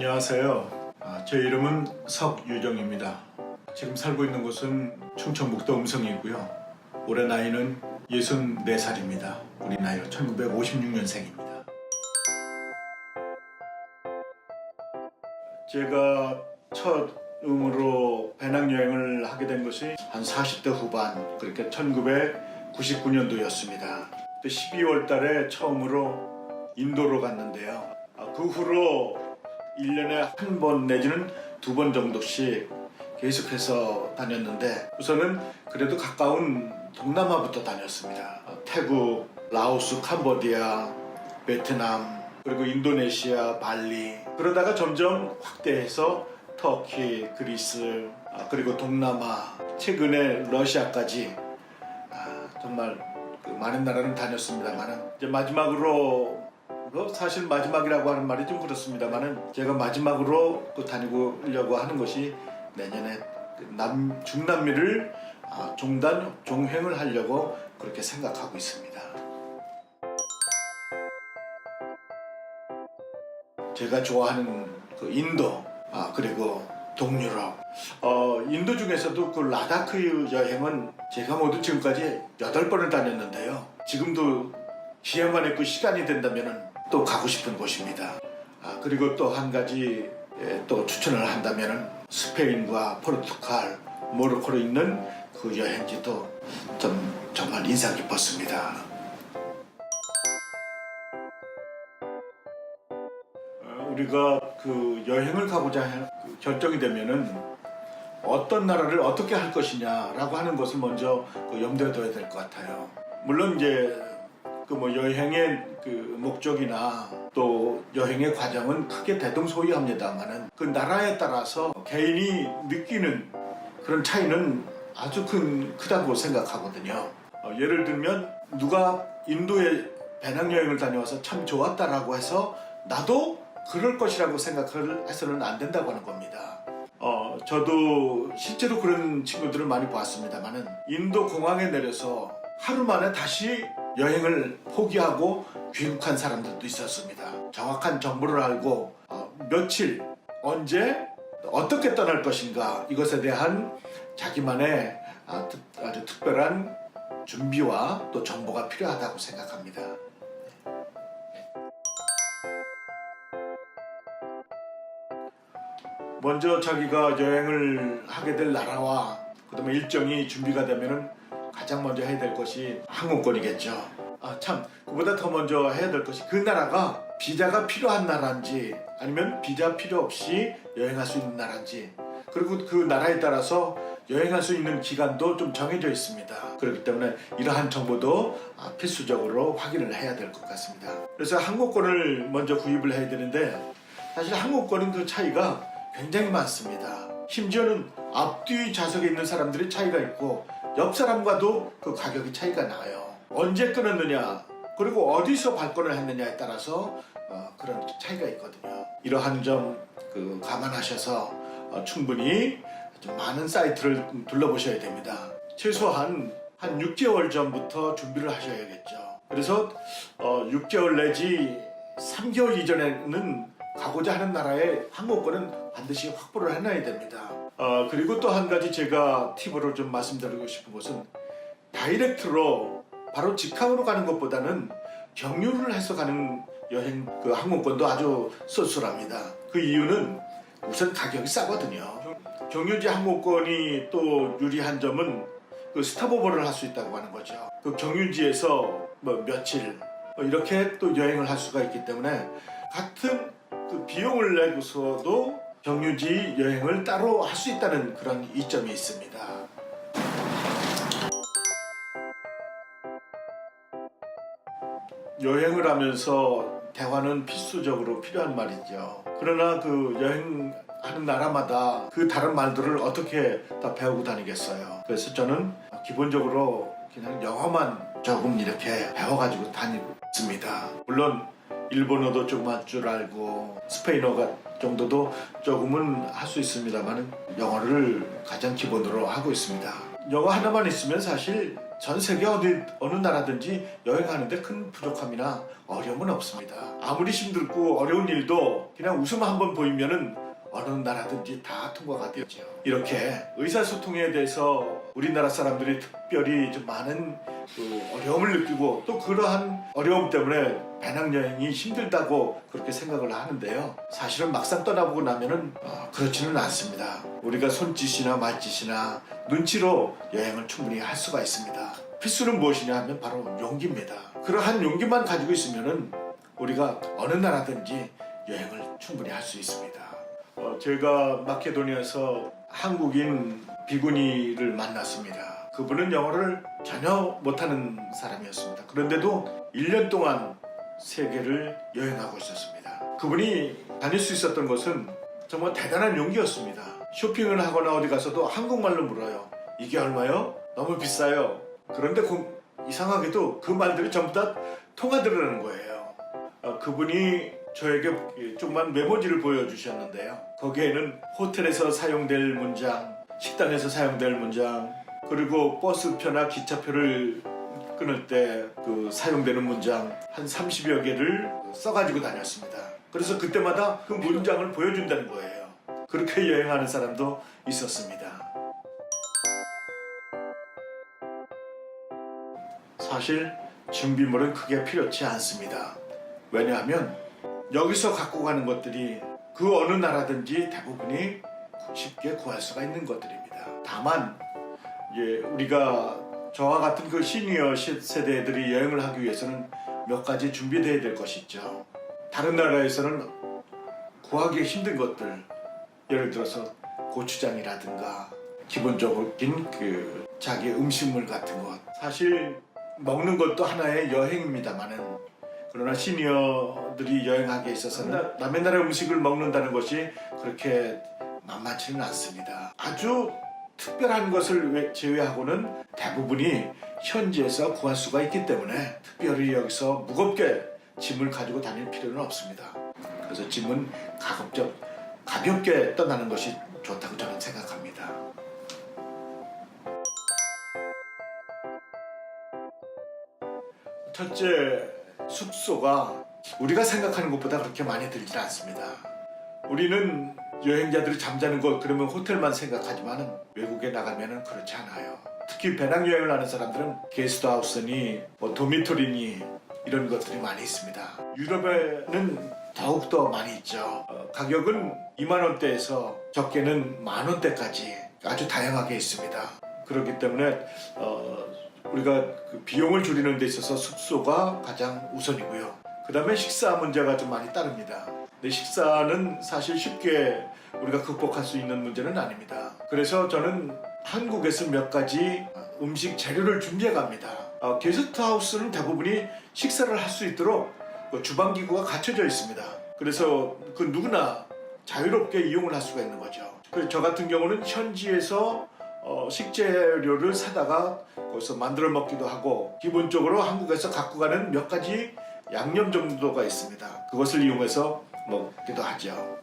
안녕하세요. 제 이름은 석유정입니다. 지금 살고 있는 곳은 충청북도 음성이고요. 올해 나이는 64살입니다. 우리 나이로 1956년생입니다. 제가 처음으로 배낭여행을 하게 된 것이 한 40대 후반, 그러니까 1999년도였습니다. 12월 달에 처음으로 인도로 갔는데요. 그 후로 1년에 한 번 내지는 2번 정도씩 계속해서 다녔는데, 우선은 그래도 가까운 동남아부터 다녔습니다. 태국, 라오스, 캄보디아, 베트남, 그리고 인도네시아, 발리. 그러다가 점점 확대해서 터키, 그리스, 그리고 동남아, 최근에 러시아까지 정말 많은 나라는 다녔습니다만은, 이제 마지막으로, 사실 마지막이라고 하는 말이 좀 그렇습니다만은, 제가 마지막으로 다니려고 하는 것이 내년에 중남미를 종횡을 하려고 그렇게 생각하고 있습니다. 제가 좋아하는 인도, 그리고 동유럽. 인도 중에서도 그 라다크 여행은 제가 모두 지금까지 8번을 다녔는데요. 지금도 기회만 있고 시간이 된다면 또 가고 싶은 곳입니다. 그리고 또 한 가지 또 추천을 한다면 스페인과 포르투갈, 모로코로 있는 그 여행지도 정말 인상 깊었습니다. 우리가 그 여행을 가고자 결정이 되면은 어떤 나라를 어떻게 할 것이냐라고 하는 것을 먼저 염두에 둬야 될 것 같아요. 물론 이제 여행의 목적이나 또 여행의 과정은 크게 대동소이합니다만은, 그 나라에 따라서 개인이 느끼는 그런 차이는 아주 크다고 생각하거든요. 예를 들면 누가 인도에 배낭여행을 다녀와서 참 좋았다라고 해서 나도 그럴 것이라고 생각을 해서는 안 된다고 하는 겁니다. 저도 실제로 그런 친구들을 많이 봤습니다만은, 인도 공항에 내려서 하루 만에 다시 여행을 포기하고 귀국한 사람들도 있었습니다. 정확한 정보를 알고 며칠, 언제, 어떻게 떠날 것인가, 이것에 대한 자기만의 아주 특별한 준비와 또 정보가 필요하다고 생각합니다. 먼저 자기가 여행을 하게 될 나라와 그다음에 일정이 준비가 되면은 가장 먼저 해야 될 것이 항공권이겠죠. 그보다 더 먼저 해야 될 것이 그 나라가 비자가 필요한 나라인지 아니면 비자 필요 없이 여행할 수 있는 나라인지, 그리고 그 나라에 따라서 여행할 수 있는 기간도 좀 정해져 있습니다. 그렇기 때문에 이러한 정보도 필수적으로 확인을 해야 될 것 같습니다. 그래서 항공권을 먼저 구입을 해야 되는데, 사실 항공권은 그 차이가 굉장히 많습니다. 심지어는 앞뒤 좌석에 있는 사람들의 차이가 있고 옆 사람과도 그 가격이 차이가 나요. 언제 끊었느냐, 그리고 어디서 발권을 했느냐에 따라서 그런 차이가 있거든요. 이러한 점 감안하셔서 충분히 좀 많은 사이트를 둘러보셔야 됩니다. 최소한 한 6개월 전부터 준비를 하셔야겠죠. 그래서 6개월 내지 3개월 이전에는 가고자 하는 나라의 항공권은 반드시 확보를 해놔야 됩니다. 그리고 또 한 가지 제가 팁으로 좀 말씀드리고 싶은 것은, 다이렉트로 바로 직항으로 가는 것보다는 경유를 해서 가는 여행 항공권도 아주 쏠쏠합니다. 그 이유는 우선 가격이 싸거든요. 경유지 항공권이 또 유리한 점은 스탑오버를 할 수 있다고 하는 거죠. 그 경유지에서 며칠 이렇게 또 여행을 할 수가 있기 때문에, 같은 비용을 내고서도 경유지 여행을 따로 할 수 있다는 그런 이점이 있습니다. 여행을 하면서 대화는 필수적으로 필요한 말이죠. 그러나 여행하는 나라마다 그 다른 말들을 어떻게 다 배우고 다니겠어요. 그래서 저는 기본적으로 그냥 영어만 조금 이렇게 배워가지고 다니고 있습니다. 물론 일본어도 조금 할 줄 알고 스페인어 정도도 조금은 할 수 있습니다만, 영어를 가장 기본으로 하고 있습니다. 영어 하나만 있으면 사실 전 세계 어느 나라든지 여행하는데 큰 부족함이나 어려움은 없습니다. 아무리 힘들고 어려운 일도 그냥 웃음 한번 보이면은 어느 나라든지 다 통과가 되죠. 이렇게 의사소통에 대해서 우리나라 사람들이 특별히 좀 많은 어려움을 느끼고 또 그러한 어려움 때문에 배낭여행이 힘들다고 그렇게 생각을 하는데요. 사실은 막상 떠나보고 나면은 그렇지는 않습니다. 우리가 손짓이나 말짓이나 눈치로 여행을 충분히 할 수가 있습니다. 필수는 무엇이냐 하면 바로 용기입니다. 그러한 용기만 가지고 있으면은 우리가 어느 나라든지 여행을 충분히 할 수 있습니다. 제가 마케도니아에서 한국인 비구니를 만났습니다. 그분은 영어를 전혀 못하는 사람이었습니다. 그런데도 1년 동안 세계를 여행하고 있었습니다. 그분이 다닐 수 있었던 것은 정말 대단한 용기였습니다. 쇼핑을 하거나 어디 가서도 한국말로 물어요. 이게 얼마요? 너무 비싸요. 그런데 이상하게도 그 말들이 전부 다 통하더라는 거예요. 그분이 저에게 조그만 메모지를 보여주셨는데요. 거기에는 호텔에서 사용될 문장, 식당에서 사용될 문장, 그리고 버스표나 기차표를 끊을 때 사용되는 문장 한 30여 개를 써가지고 다녔습니다. 그래서 그때마다 그 문장을 보여준다는 거예요. 그렇게 여행하는 사람도 있었습니다. 사실 준비물은 크게 필요치 않습니다. 왜냐하면 여기서 갖고 가는 것들이 그 어느 나라든지 대부분이 쉽게 구할 수가 있는 것들입니다. 다만 우리가 저와 같은 그 시니어 세대들이 여행을 하기 위해서는 몇 가지 준비되어야 될 것이 있죠. 다른 나라에서는 구하기 힘든 것들, 예를 들어서 고추장이라든가 기본적인 자기 음식물 같은 것. 사실 먹는 것도 하나의 여행입니다만은, 그러나 시니어들이 여행하기에 있어서는 남의 나라 음식을 먹는다는 것이 그렇게 만만치는 않습니다. 아주 특별한 것을 제외하고는 대부분이 현지에서 구할 수가 있기 때문에 특별히 여기서 무겁게 짐을 가지고 다닐 필요는 없습니다. 그래서 짐은 가볍게 떠나는 것이 좋다고 저는 생각합니다. 첫째, 숙소가 우리가 생각하는 것보다 그렇게 많이 들지 않습니다. 우리는 여행자들이 잠자는 곳 그러면 호텔만 생각하지만 외국에 나가면 그렇지 않아요. 특히 배낭여행을 하는 사람들은 게스트하우스니 도미토리니 이런 것들이 많이 있습니다. 유럽에는 더욱더 많이 있죠. 가격은 2만 원대에서 적게는 1만 원대까지 아주 다양하게 있습니다. 그렇기 때문에 우리가 비용을 줄이는 데 있어서 숙소가 가장 우선이고요. 그 다음에 식사 문제가 좀 많이 따릅니다. 근데 식사는 사실 쉽게 우리가 극복할 수 있는 문제는 아닙니다. 그래서 저는 한국에서 몇 가지 음식 재료를 준비해 갑니다. 게스트하우스는 대부분이 식사를 할 수 있도록 주방기구가 갖춰져 있습니다. 그래서 누구나 자유롭게 이용을 할 수가 있는 거죠. 그래서 저 같은 경우는 현지에서 식재료를 사다가 거기서 만들어 먹기도 하고, 기본적으로 한국에서 갖고 가는 몇 가지 양념 정도가 있습니다. 그것을 이용해서 먹기도 하죠.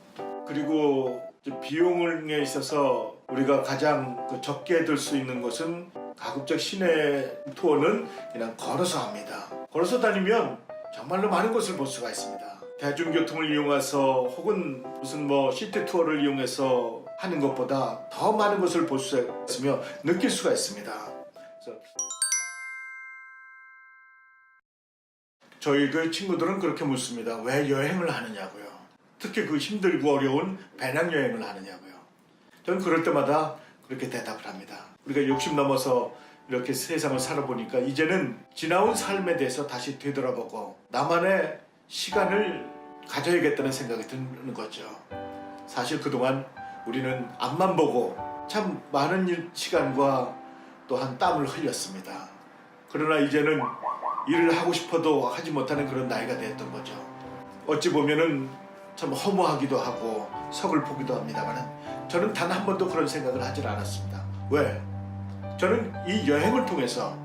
그리고 비용에 있어서 우리가 가장 적게 들 수 있는 것은 가급적 시내 투어는 그냥 걸어서 합니다. 걸어서 다니면 정말로 많은 곳을 볼 수가 있습니다. 대중교통을 이용해서 혹은 무슨 시티 투어를 이용해서 하는 것보다 더 많은 것을 볼 수 있으며 느낄 수가 있습니다. 그래서 저희 친구들은 그렇게 묻습니다. 왜 여행을 하느냐고요. 특히 힘들고 어려운 배낭여행을 하느냐고요. 저는 그럴 때마다 그렇게 대답을 합니다. 우리가 60 넘어서 이렇게 세상을 살아보니까 이제는 지나온 삶에 대해서 다시 되돌아보고 나만의 시간을 가져야겠다는 생각이 드는 거죠. 사실 그동안 우리는 앞만 보고 참 많은 시간과 또한 땀을 흘렸습니다. 그러나 이제는 일을 하고 싶어도 하지 못하는 그런 나이가 되었던 거죠. 어찌 보면은 참 허무하기도 하고 서글프기도 합니다만 저는 단 한 번도 그런 생각을 하질 않았습니다. 왜? 저는 이 여행을 통해서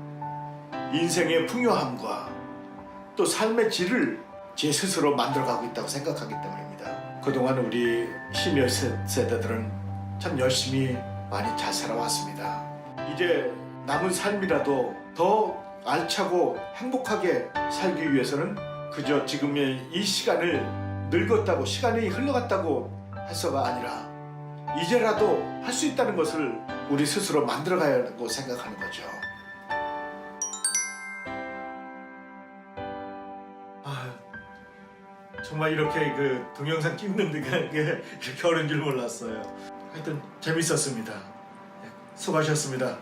인생의 풍요함과 또 삶의 질을 제 스스로 만들어가고 있다고 생각하기 때문입니다. 그동안 우리 시니어 세대들은 참 열심히 많이 잘 살아왔습니다. 이제 남은 삶이라도 더 알차고 행복하게 살기 위해서는 그저 지금의 이 시간을 늙었다고, 시간이 흘러갔다고 해서가 아니라 이제라도 할 수 있다는 것을 우리 스스로 만들어가야 한다고 생각하는 거죠. 정말 이렇게 그 동영상 찍는 데가 이렇게 어려운 줄 몰랐어요. 하여튼 재밌었습니다. 수고하셨습니다.